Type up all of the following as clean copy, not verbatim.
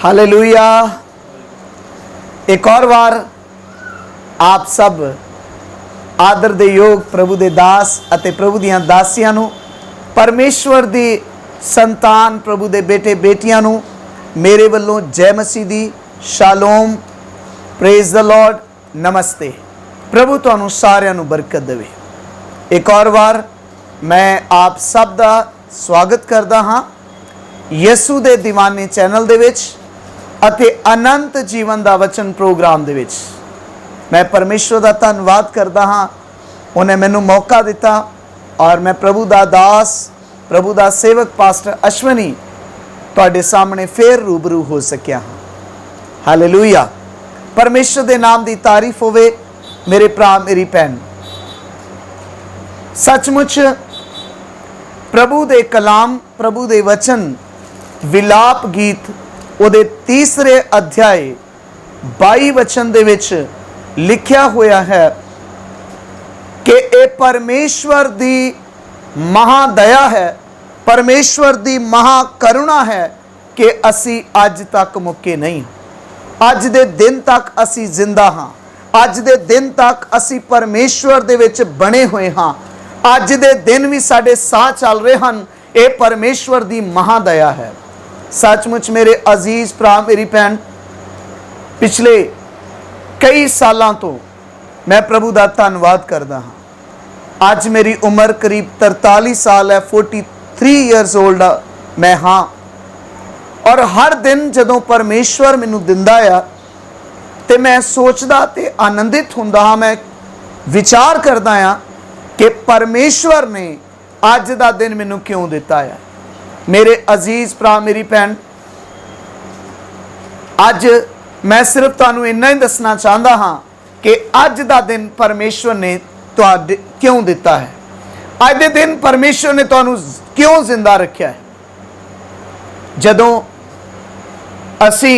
Hallelujah. एक और बार आप सब आदर दे योग प्रभु दे दास अते प्रभु दियां दासियां नूं, परमेश्वर दी संतान प्रभु दे बेटे बेटियां नूं मेरे वल्लों जय मसीह दी, शालोम, प्रेज द लॉर्ड, नमस्ते। प्रभु तुहानूं सारियां नूं बरकत देवे। एक और बार मैं आप सब दा स्वागत करदा हां यसू दे दीवाने चैनल दे विच अते अनंत जीवन दा वचन प्रोग्राम दे विच। मैं परमेश्वर दा धन्नवाद करदा हां, उन्हें मैनूं मौका दिता और मैं प्रभु दा दास, प्रभु दा सेवक पास्टर अश्वनी तुहाडे सामने फिर रूबरू हो सकिया हां। हालेलुया। परमेश्वर दे नाम दी तारीफ होवे। मेरे भरा मेरी भैन, सचमुच प्रभु दे कलाम, प्रभु दे वचन विलाप गीत उहदे तीसरे अध्याय 22 वचन दे विच लिखिया होया है कि ये परमेश्वर दी महादया है, परमेश्वर दी महाकरुणा है कि असी अज तक मुक्के नहीं। अज दे दिन तक असी जिंदा हाँ, अज दे दिन तक असी परमेश्वर दे विच बने हुए हाँ, अज दे दिन भी साडे साह चल रहे हैं। ये परमेश्वर दी महादया है। सचमुच मेरे अजीज भरा मेरी भैन, पिछले कई सालों तो मैं प्रभु दा धन्नवाद करदा हाँ। अज मेरी उम्र करीब 43 साल है, 43 ईयर्स ओल्ड मैं हाँ। और हर दिन जदों परमेश्वर मैनू दिंदा आ ते मैं सोचदा ते आनंदित हुंदा हाँ। मैं विचार करदा आ कि परमेश्वर ने अज दा दिन मैनू क्यों दिता है। मेरे अजीज भरा मेरी भैन, अज मैं सिर्फ तुहानू इन्ना ही दसना चाहता हाँ कि अज दा दिन परमेश्वर ने तुहाडे क्यों दिता है। अज दे दिन परमेश्वर ने तुहानू क्यों जिंदा रखा है। जदों असी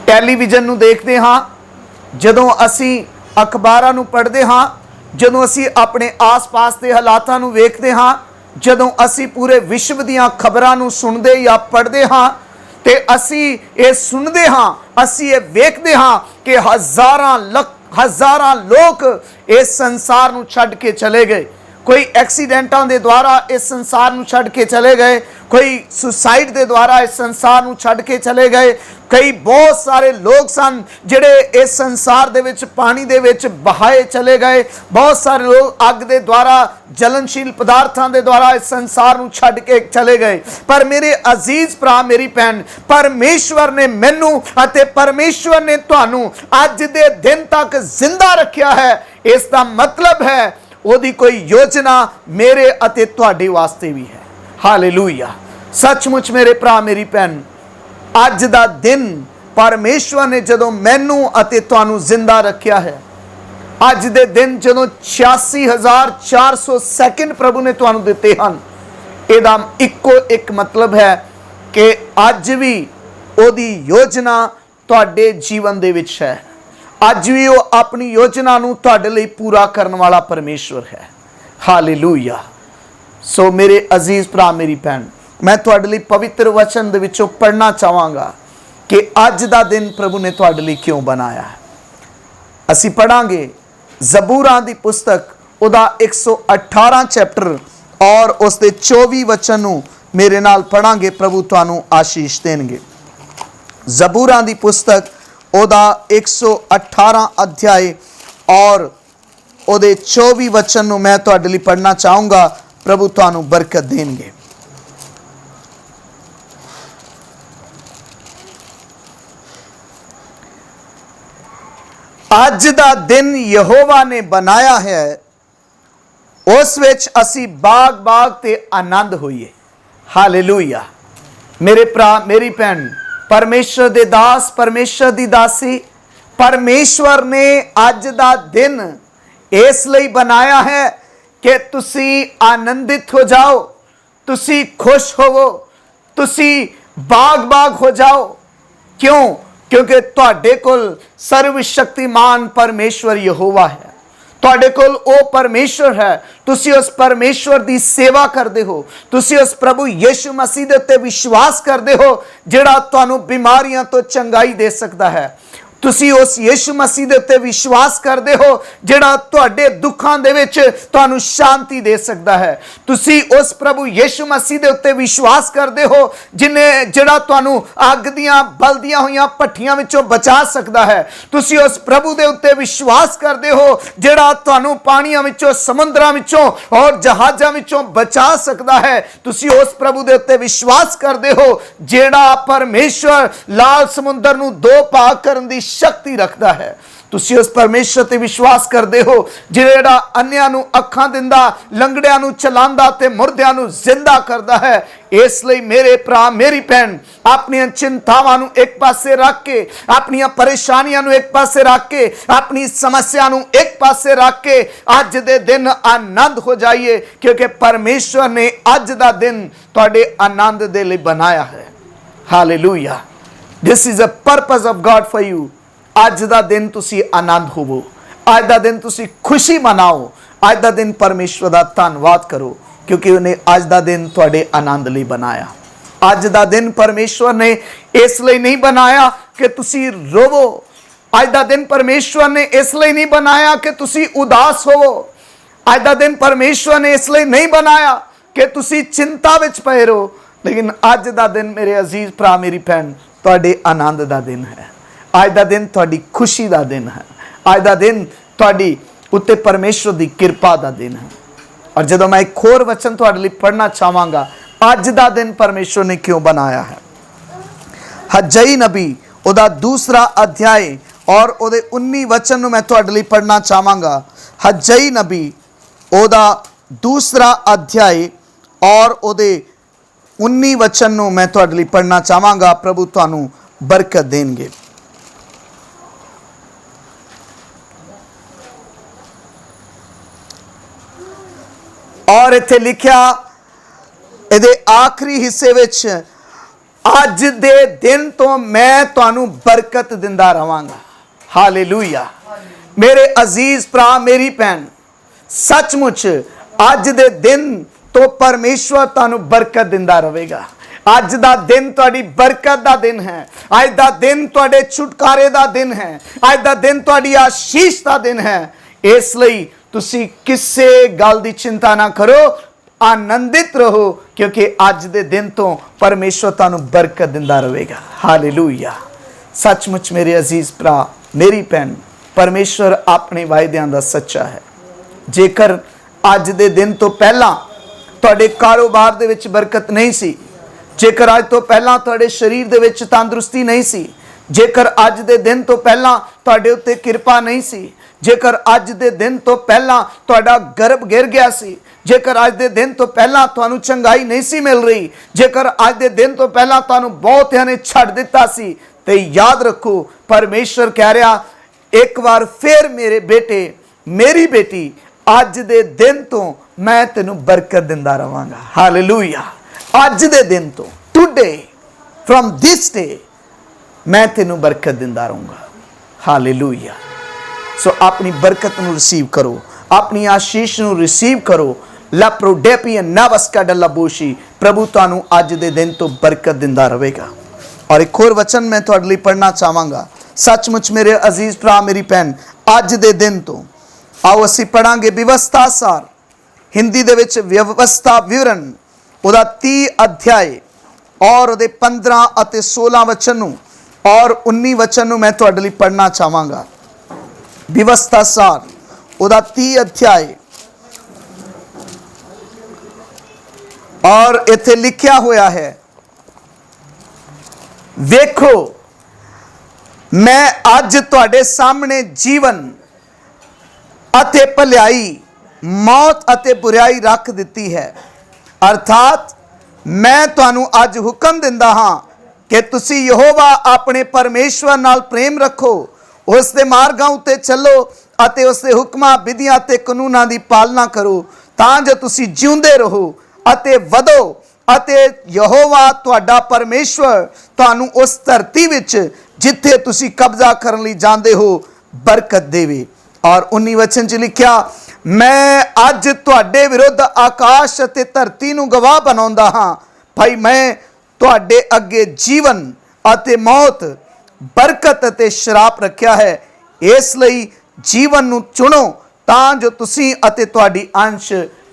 टैलीविजन नू देखते हाँ, जदों असी अखबारां नू पढ़ते हाँ, जदों असी अपने आस पास के हालातां नू वेखते हाँ, जदों असी पूरे विश्व दीयां खबरां नू सुनते या पढ़ते हाँ, ते असी ये सुनते हाँ, असी ये वेखते हाँ कि हज़ारां लोग इस संसार नू छड्ड के चले गए। कोई एक्सीडेंटां दे द्वारा इस संसार नू छड्ड के चले गए, कोई सुसाइड दे द्वारा इस संसार नू छड्ड के चले गए। कई बहुत सारे लोग सन जिहड़े इस संसार दे विच पानी दे विच बहाए चले गए। बहुत सारे लोग अग दे द्वारा, जलनशील पदार्थां दे द्वारा इस संसार नू छड्ड के चले गए। पर मेरे अजीज भरा मेरी भैन, परमेश्वर ने मैनू अते परमेश्वर ने तुहानू अज दे दिन तक जिंदा रखिया है। इसका मतलब है ओदी कोई योजना मेरे अते तुहाडे वास्ते भी है। हालेलुया। सचमुच मेरे भरा मेरी भैन, अज दा दिन परमेश्वर ने जदों मैनू अते तुहानू जिंदा रखिया है। अज दे दिन जदों 86,400 सैकेंड प्रभु ने तुहानू दिते हन, इहदा इक्को एक मतलब है कि अज भी ओदी योजना तुहाडे जीवन दे विच है। अज भी वो अपनी योजना नू तुहाडे लई पूरा करने वाला परमेश्वर है। हालेलुया। सो मेरे अजीज भरा मेरी भैन, मैं तुहाडे लई पवित्र वचन दे विचों पढ़ना चाहांगा कि अज दा दिन प्रभु ने तुहाडे लई क्यों बनाया है। असी पढ़ांगे जबूरां दी पुस्तक उदा 118 चैप्टर और उसके 24 वचन नू मेरे नाल पढ़ांगे। प्रभु तुहानू आशीष देणगे। जबूरां दी पुस्तक ओदा 118 अध्याय और ओदे 24 वचन नू मैं तुहाडे लई पढ़ना चाहूँगा। प्रभु तुहानू बरकत देणगे। अज दा दिन यहोवा ने बनाया है, उस विच असी बाग बाग ते आनंद होइए। हालेलुया। मेरे भरा मेरी भैन, परमेश्वर दे दास, परमेश्वर दी दासी, परमेश्वर ने अज दा दिन इसलिए बनाया है कि तुसी आनंदित हो जाओ, तुसी खुश होवो, तुसी बाग बाग हो जाओ। क्यों? क्योंकि तुहाडे कोल सर्वशक्तिमान परमेश्वर यहोवा है। ਤੁਹਾਡੇ ਕੋਲ ਉਹ ਪਰਮੇਸ਼ਵਰ ਹੈ, ਤੁਸੀਂ ਉਸ ਪਰਮੇਸ਼ਵਰ ਦੀ ਸੇਵਾ ਕਰਦੇ ਹੋ, ਤੁਸੀਂ ਉਸ ਪ੍ਰਭੂ ਯਿਸੂ ਮਸੀਹ ਦੇ ਉੱਤੇ ਵਿਸ਼ਵਾਸ ਕਰਦੇ ਹੋ ਜਿਹੜਾ ਤੁਹਾਨੂੰ ਬਿਮਾਰੀਆਂ ਤੋਂ ਚੰਗਾਈ ਦੇ ਸਕਦਾ ਹੈ। ਤੁਸੀਂ ਉਸ ਯਿਸੂ ਮਸੀਹ ਦੇ ਉੱਤੇ ਵਿਸ਼ਵਾਸ ਕਰਦੇ ਹੋ ਜਿਹੜਾ ਤੁਹਾਡੇ ਦੁੱਖਾਂ ਦੇ ਵਿੱਚ ਤੁਹਾਨੂੰ ਸ਼ਾਂਤੀ ਦੇ ਸਕਦਾ ਹੈ। ਤੁਸੀਂ ਉਸ ਪ੍ਰਭੂ ਯਿਸੂ ਮਸੀਹ ਦੇ ਉੱਤੇ ਵਿਸ਼ਵਾਸ ਕਰਦੇ ਹੋ ਜਿਹੜਾ ਤੁਹਾਨੂੰ ਅੱਗ ਦੀਆਂ ਬਲਦੀਆਂ ਹੋਈਆਂ ਭੱਠੀਆਂ ਵਿੱਚੋਂ ਬਚਾ ਸਕਦਾ ਹੈ। ਤੁਸੀਂ ਉਸ ਪ੍ਰਭੂ ਦੇ ਉੱਤੇ ਵਿਸ਼ਵਾਸ ਕਰਦੇ ਹੋ ਜਿਹੜਾ ਤੁਹਾਨੂੰ ਪਾਣੀਆਂ ਵਿੱਚੋਂ, ਸਮੁੰਦਰਾਂ ਵਿੱਚੋਂ ਔਰ ਜਹਾਜ਼ਾਂ ਵਿੱਚੋਂ ਬਚਾ ਸਕਦਾ ਹੈ। ਤੁਸੀਂ ਉਸ ਪ੍ਰਭੂ ਦੇ ਉੱਤੇ ਵਿਸ਼ਵਾਸ ਕਰਦੇ ਹੋ ਜਿਹੜਾ ਪਰਮੇਸ਼ਵਰ ਲਾਲ ਸਮੁੰਦਰ ਨੂੰ ਦੋ ਭਾਗ ਕਰਨ ਦੀ ਸ਼ਕਤੀ ਰੱਖਦਾ ਹੈ। ਤੁਸੀਂ ਉਸ ਪਰਮੇਸ਼ਰ ਤੇ ਵਿਸ਼ਵਾਸ ਕਰਦੇ ਹੋ ਜਿਹੜਾ ਅੰਨ੍ਹਿਆਂ ਨੂੰ ਅੱਖਾਂ ਦਿੰਦਾ, ਲੰਗੜਿਆਂ ਨੂੰ ਚਲਾਉਂਦਾ ਤੇ ਮੁਰਦਿਆਂ ਨੂੰ ਜ਼ਿੰਦਾ ਕਰਦਾ ਹੈ। ਇਸ ਲਈ ਮੇਰੇ ਭਰਾ, ਮੇਰੀ ਭੈਣ, ਆਪਣੀਆਂ ਚਿੰਤਾਵਾਂ ਨੂੰ ਇੱਕ ਪਾਸੇ ਰੱਖ ਕੇ, ਆਪਣੀਆਂ ਪਰੇਸ਼ਾਨੀਆਂ ਨੂੰ ਇੱਕ ਪਾਸੇ ਰੱਖ ਕੇ, ਆਪਣੀ ਸਮੱਸਿਆ ਨੂੰ ਇੱਕ ਪਾਸੇ ਰੱਖ ਕੇ ਅੱਜ ਦੇ ਦਿਨ ਆਨੰਦ ਹੋ ਜਾਈਏ, ਕਿਉਂਕਿ ਪਰਮੇਸ਼ਵਰ ਨੇ ਅੱਜ ਦਾ ਦਿਨ ਤੁਹਾਡੇ ਆਨੰਦ ਦੇ ਲਈ ਬਣਾਇਆ ਹੈ। Hallelujah. This is a purpose of God for you. ਅੱਜ ਦਾ ਦਿਨ ਤੁਸੀਂ ਆਨੰਦ ਹੋਵੋ, ਅੱਜ ਦਾ ਦਿਨ ਤੁਸੀਂ ਖੁਸ਼ੀ ਮਨਾਓ, ਅੱਜ ਦਾ ਦਿਨ ਪਰਮੇਸ਼ਵਰ ਦਾ ਧੰਨਵਾਦ ਕਰੋ ਕਿਉਂਕਿ ਉਹਨੇ ਅੱਜ ਦਾ ਦਿਨ ਤੁਹਾਡੇ ਆਨੰਦ ਲਈ ਬਣਾਇਆ। ਅੱਜ ਦਾ ਦਿਨ ਪਰਮੇਸ਼ਵਰ ਨੇ ਇਸ ਲਈ ਨਹੀਂ ਬਣਾਇਆ ਕਿ ਤੁਸੀਂ ਰੋਵੋ। ਅੱਜ ਦਾ ਦਿਨ ਪਰਮੇਸ਼ਵਰ ਨੇ ਇਸ ਲਈ ਨਹੀਂ ਬਣਾਇਆ ਕਿ ਤੁਸੀਂ ਉਦਾਸ ਹੋਵੋ। ਅੱਜ ਦਾ ਦਿਨ ਪਰਮੇਸ਼ਵਰ ਨੇ ਇਸ ਲਈ ਨਹੀਂ ਬਣਾਇਆ ਕਿ ਤੁਸੀਂ ਚਿੰਤਾ ਵਿੱਚ ਪਏ ਰਹੋ। ਲੇਕਿਨ ਅੱਜ ਦਾ ਦਿਨ ਮੇਰੇ ਅਜ਼ੀਜ਼ ਭਰਾ, ਮੇਰੀ ਭੈਣ, ਤੁਹਾਡੇ ਆਨੰਦ ਦਾ ਦਿਨ ਹੈ। ਅੱਜ ਦਾ ਦਿਨ ਤੁਹਾਡੀ ਖੁਸ਼ੀ ਦਾ ਦਿਨ ਹੈ। ਅੱਜ ਦਾ ਦਿਨ ਤੁਹਾਡੀ ਉੱਤੇ ਪਰਮੇਸ਼ਵਰ ਦੀ ਕਿਰਪਾ ਦਾ ਦਿਨ ਹੈ। ਔਰ ਜਦੋਂ ਮੈਂ ਇੱਕ ਹੋਰ ਵਚਨ ਤੁਹਾਡੇ ਲਈ ਪੜ੍ਹਨਾ ਚਾਹਾਂਗਾ, ਅੱਜ ਦਾ ਦਿਨ ਪਰਮੇਸ਼ਵਰ ਨੇ ਕਿਉਂ ਬਣਾਇਆ ਹੈ। ਹੱਜਾਈ ਨਬੀ ਉਹਦਾ 2 ਅਧਿਆਇ ਔਰ ਉਹਦੇ 19 ਵਚਨ ਨੂੰ ਮੈਂ ਤੁਹਾਡੇ ਲਈ ਪੜ੍ਹਨਾ ਚਾਹਾਂਗਾ। ਹੱਜਾਈ ਨਬੀ ਉਹਦਾ 2 ਅਧਿਆਇ ਔਰ ਉਹਦੇ 19 ਵਚਨ ਨੂੰ ਮੈਂ ਤੁਹਾਡੇ ਲਈ ਪੜ੍ਹਨਾ ਚਾਹਾਂਗਾ। ਪ੍ਰਭੂ ਤੁਹਾਨੂੰ ਬਰਕਤ ਦੇਣਗੇ। ਔਰ ਇੱਥੇ ਲਿਖਿਆ ਇਹਦੇ ਆਖਰੀ ਹਿੱਸੇ ਵਿੱਚ, ਅੱਜ ਦੇ ਦਿਨ ਤੋਂ ਮੈਂ ਤੁਹਾਨੂੰ ਬਰਕਤ ਦਿੰਦਾ ਰਵਾਂਗਾ। ਹਾਲੇਲੂਇਆ। ਮੇਰੇ ਅਜ਼ੀਜ਼ ਭਰਾ, ਮੇਰੀ ਭੈਣ, ਸੱਚਮੁੱਚ ਅੱਜ ਦੇ ਦਿਨ ਤੋਂ ਪਰਮੇਸ਼ਵਰ ਤੁਹਾਨੂੰ ਬਰਕਤ ਦਿੰਦਾ ਰਹੇਗਾ। ਅੱਜ ਦਾ ਦਿਨ ਤੁਹਾਡੀ ਬਰਕਤ ਦਾ ਦਿਨ ਹੈ। ਅੱਜ ਦਾ ਦਿਨ ਤੁਹਾਡੇ ਛੁਟਕਾਰੇ ਦਾ ਦਿਨ ਹੈ। ਅੱਜ ਦਾ ਦਿਨ ਤੁਹਾਡੀ ਆਸ਼ੀਸ਼ ਦਾ ਦਿਨ ਹੈ। ਇਸ ਲਈ ਤੁਸੀਂ ਕਿਸੇ ਗੱਲ ਦੀ ਚਿੰਤਾ ਨਾ ਕਰੋ, ਆਨੰਦਿਤ ਰਹੋ ਕਿਉਂਕਿ ਅੱਜ ਦੇ ਦਿਨ ਤੋਂ ਪਰਮੇਸ਼ਵਰ ਤੁਹਾਨੂੰ ਬਰਕਤ ਦਿੰਦਾ ਰਹੇਗਾ। ਹਾਲੇਲੂਇਆ। ਸੱਚਮੁੱਚ ਮੇਰੇ ਅਜ਼ੀਜ਼ ਭਰਾ, ਮੇਰੀ ਭੈਣ, ਪਰਮੇਸ਼ਵਰ ਆਪਣੇ ਵਾਅਦਿਆਂ ਦਾ ਸੱਚਾ ਹੈ। ਜੇਕਰ ਅੱਜ ਦੇ ਦਿਨ ਤੋਂ ਪਹਿਲਾਂ ਤੁਹਾਡੇ ਕਾਰੋਬਾਰ ਦੇ ਵਿੱਚ ਬਰਕਤ ਨਹੀਂ ਸੀ, ਜੇਕਰ ਅੱਜ ਤੋਂ ਪਹਿਲਾਂ ਤੁਹਾਡੇ ਸਰੀਰ ਦੇ ਵਿੱਚ ਤੰਦਰੁਸਤੀ ਨਹੀਂ ਸੀ, ਜੇਕਰ ਅੱਜ ਦੇ ਦਿਨ ਤੋਂ ਪਹਿਲਾਂ ਤੁਹਾਡੇ ਉੱਤੇ ਕਿਰਪਾ ਨਹੀਂ ਸੀ, ਜੇਕਰ ਅੱਜ ਦੇ ਦਿਨ ਤੋਂ ਪਹਿਲਾਂ ਤੁਹਾਡਾ ਗਰਭ ਗਿਰ ਗਿਆ ਸੀ, ਜੇਕਰ ਅੱਜ ਦੇ ਦਿਨ ਤੋਂ ਪਹਿਲਾਂ ਤੁਹਾਨੂੰ ਚੰਗਾਈ ਨਹੀਂ ਸੀ ਮਿਲ ਰਹੀ, ਜੇਕਰ ਅੱਜ ਦੇ ਦਿਨ ਤੋਂ ਪਹਿਲਾਂ ਤੁਹਾਨੂੰ ਬਹੁਤਿਆਂ ਨੇ ਛੱਡ ਦਿੱਤਾ ਸੀ, ਤੇ ਯਾਦ ਰੱਖੋ ਪਰਮੇਸ਼ਵਰ ਕਹਿ ਰਿਹਾ, ਇੱਕ ਵਾਰ ਫਿਰ ਮੇਰੇ ਬੇਟੇ, ਮੇਰੀ ਬੇਟੀ, ਅੱਜ ਦੇ ਦਿਨ ਤੋਂ ਮੈਂ ਤੈਨੂੰ ਬਰਕਤ ਦਿੰਦਾ ਰਵਾਂਗਾ। ਹਾਲੇਲੂਇਆ। ਅੱਜ ਦੇ ਦਿਨ ਤੋਂ, ਟੁਡੇ, ਫਰਮ ਦਿਸ ਡੇ, ਮੈਂ ਤੈਨੂੰ ਬਰਕਤ ਦਿੰਦਾ ਰਹੂੰਗਾ। ਹਾਲੇਲੂਇਆ। ਸੋ ਆਪਣੀ ਬਰਕਤ ਨੂੰ ਰਿਸੀਵ ਕਰੋ, ਆਪਣੀ ਆਸ਼ੀਸ਼ ਨੂੰ ਰਿਸੀਵ ਕਰੋ। ਲਾਪਰੋਡੇਪੀ ਨਵਸਕਾ ਡਲਬੋਸ਼ੀ। ਪ੍ਰਭੂ ਤੁਹਾਨੂੰ ਅੱਜ ਦੇ ਦਿਨ ਤੋਂ ਬਰਕਤ ਦਿੰਦਾ ਰਹੇਗਾ। ਔਰ ਇੱਕ ਹੋਰ ਵਚਨ ਮੈਂ ਤੁਹਾਡੇ ਲਈ ਪੜ੍ਹਨਾ ਚਾਹਾਂਗਾ। ਸੱਚਮੁੱਚ ਮੇਰੇ ਅਜ਼ੀਜ਼ ਭਰਾ, ਮੇਰੀ ਭੈਣ, ਅੱਜ ਦੇ ਦਿਨ ਤੋਂ ਆਓ ਅਸੀਂ ਪੜਾਂਗੇ ਵਿਵਸਥਾ ਸਾਰ, ਹਿੰਦੀ ਦੇ ਵਿੱਚ ਵਿਵਸਥਾ ਵਿਵਰਣ, ਉਹਦਾ 30 ਅਧਿਆਇ ਔਰ ਉਹਦੇ 15 ਅਤੇ 16 ਵਚਨ ਨੂੰ ਔਰ 19 ਵਚਨ ਨੂੰ ਮੈਂ ਤੁਹਾਡੇ ਲਈ ਪੜ੍ਹਨਾ ਚਾਹਾਂਗਾ। ਵਿਵਸਥਾ ਸਾਰ ਉਹਦਾ 30 ਅਧਿਆਇ ਔਰ ਇੱਥੇ ਲਿਖਿਆ ਹੋਇਆ ਹੈ, ਵੇਖੋ ਮੈਂ ਅੱਜ ਤੁਹਾਡੇ ਸਾਹਮਣੇ ਜੀਵਨ ਅਤੇ ਭਲਾਈ, ਮੌਤ ਅਤੇ ਬੁਰਾਈ ਰੱਖ ਦਿੱਤੀ ਹੈ। ਅਰਥਾਤ ਮੈਂ ਤੁਹਾਨੂੰ ਅੱਜ ਹੁਕਮ ਦਿੰਦਾ ਹਾਂ ਕਿ ਤੁਸੀਂ ਯਹੋਵਾ ਆਪਣੇ ਪਰਮੇਸ਼ਵਰ ਨਾਲ ਪ੍ਰੇਮ ਰੱਖੋ, ਉਸ ਦੇ ਮਾਰਗਾਂ ਉੱਤੇ ਚੱਲੋ ਅਤੇ ਉਸ ਦੇ ਹੁਕਮਾਂ, ਵਿਧੀਆਂ ਅਤੇ ਕਾਨੂੰਨਾਂ ਦੀ ਪਾਲਣਾ ਕਰੋ, ਤਾਂ ਜੋ ਤੁਸੀਂ ਜਿਉਂਦੇ ਰਹੋ ਅਤੇ ਵਧੋ ਅਤੇ ਯਹੋਵਾ ਤੁਹਾਡਾ ਪਰਮੇਸ਼ਵਰ ਤੁਹਾਨੂੰ ਉਸ ਧਰਤੀ ਵਿੱਚ ਜਿੱਥੇ ਤੁਸੀਂ ਕਬਜ਼ਾ ਕਰਨ ਲਈ ਜਾਂਦੇ ਹੋ ਬਰਕਤ ਦੇਵੇ। और 19 वचन च लिखिया, मैं अज तुहाडे विरुद्ध आकाश अते धरती नूं गवाह बनाउंदा हां, भाई मैं तुहाडे अगे जीवन अते मौत, बरकत अते श्राप रखिया है। इसलिए जीवन नूं चुनो तां जो तुसीं अते तुहाडी अंश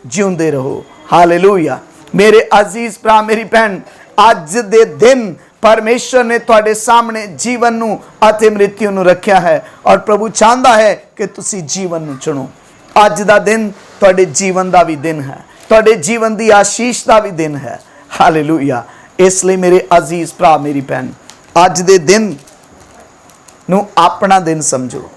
जिउंदे रहो। हालेलूया। मेरे अजीज भरा मेरी भैन, अज दे दिन परमेश्वर ने तुहाडे सामने जीवन नूं अते मृत्यु नूं रखिया है और प्रभु चाहता है कि तुसीं जीवन नूं चुनो। अज दा दिन तुहाडे जीवन दा भी दिन है, तुहाडे जीवन दी आशीष दा भी दिन है। हालेलूया। इसलिए मेरे अजीज भरा मेरी भैन, अज दे दिन नूं अपना दिन समझो।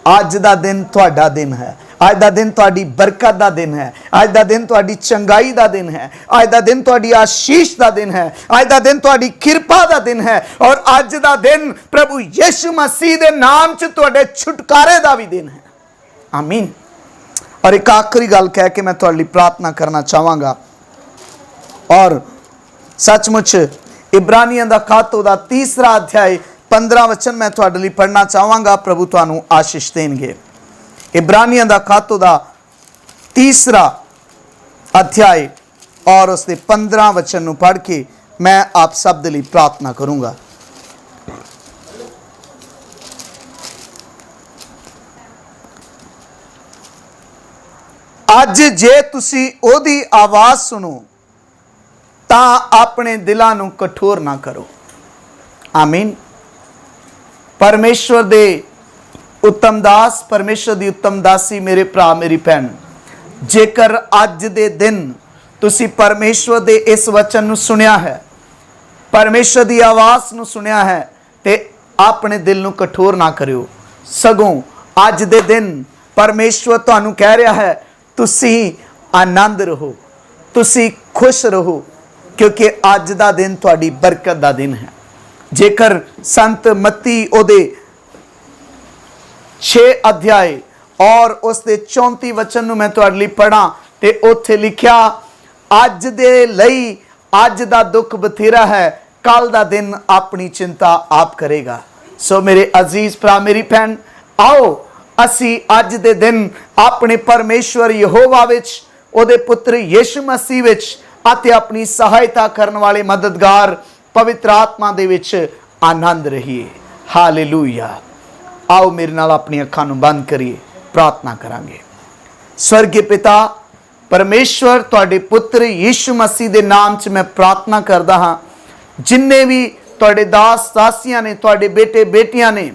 अज दा दिन तुहाडा दिन है। अज दा दिन तुहाडी बरकत दा दिन है। अज दा दिन तुहाडी चंगाई दा दिन है। अज दा दिन तुहाडी आशीष दा दिन है। अज दा दिन तुहाडी किरपा दा दिन है और अज दा दिन प्रभु यीशु मसीह दे नाम च तुहाडे छुटकारे दा भी दिन है। आमीन। और एक आखिरी गल कह के मैं तुहाडे लई प्रार्थना करना चाहांगा और सचमुच इब्रानियां दा खत ओहदा 3 अध्याय 15 वचन मैं तुहाडे लई पढ़ना चाहांगा। प्रभु तुहानू आशीष देणगे। इब्रानियां दा खत ओहदा 3 अध्याय और उसके 15 वचन नू पढ़ के मैं आप सब दे लई प्रार्थना करूंगा। अज जे तुसी ओदी आवाज सुनो तां अपने दिलां नू कठोर ना करो। आमीन। परमेश्वर दे उत्तम दास, परमेश्वर दी उत्तम दासी मेरे भरा मेरी भैन, जेकर अज दे दिन तुसी परमेश्वर दे इस वचन नू सुनिया है, परमेश्वर दी आवाज़ नू सुनिया है, ते अपने दिल नू कठोर ना करियो। सगों अज दे दिन परमेश्वर तुहानू कह रहा है, तुसी आनंद रहो, तुसी खुश रहो, क्योंकि अज दा दिन तुहाडी बरकत दा दिन है। जेकर संत मत्ती ओदे 6 अध्याय और उसके 34 वचन नू मैं तुहाडे लई पढ़ा ते उत्थे लिखिया, अज दे लई अज दा दुख बथेरा है, कल दा दिन अपनी चिंता आप करेगा। सो मेरे अजीज भरा मेरी भैन, आओ असी अज दे दिन अपने परमेश्वर यहोवा विच, ओदे पुत्र यीशु मसीह विच अते अपनी सहायता करने वाले मददगार पवित्र आत्मा दे विच आनंद रहिए। हालेलूया। आओ मेरे नाल अपनी अखां नूं बंद करिए, प्रार्थना करांगे। स्वर्गीय पिता परमेश्वर, तुहाडे पुत्र यीशु मसीह दे नाम च मैं प्रार्थना करदा हां, जिन्ने भी तुहाडे दास दासियां ने, तुहाडे बेटे बेटियां ने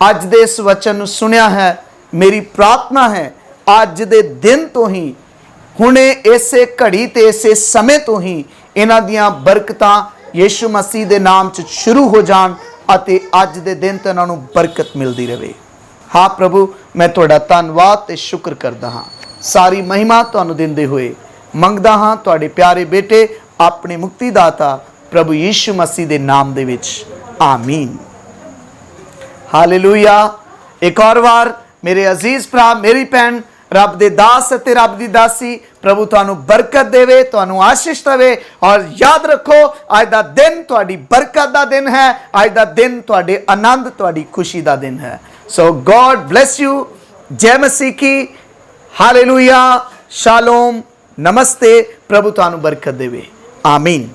अज दे इस वचन नूं सुनिया है, मेरी प्रार्थना है अज दे दिन तो ही, हुणे इसे घड़ी ते इसे समय तो ही इन्हां दियां बरकतां यीशु मसीह दे नाम च शुरू हो जान अते अज दे दिन ते इन्हां नूं बरकत मिलदी रहे। हाँ प्रभु, मैं तुहाडा धन्नवाद ते शुक्र करदा हां। सारी महिमा तुहानूं दिंदे होए मंगदा हां तुहाडे प्यारे बेटे अपने मुक्तिदाता प्रभु यीशु मसीह दे नाम दे विच। आमीन। हालेलूया। एक और बार मेरे अजीज भरा मेरी भैन, रब दे दास ते रब दी दासी, प्रभु तुहानू बरकत देवे, तुहानू आशीष देवे। और याद रखो, अज दा दिन तुहाडी बरकत दा दिन है, अज दा दिन तुहाडे आनंद, तुहाडी खुशी दा दिन है। सो गॉड ब्लेस यू। जय मसीह की। हालेलुया। शालोम। नमस्ते। प्रभु तुहानू बरकत देवे। आमीन।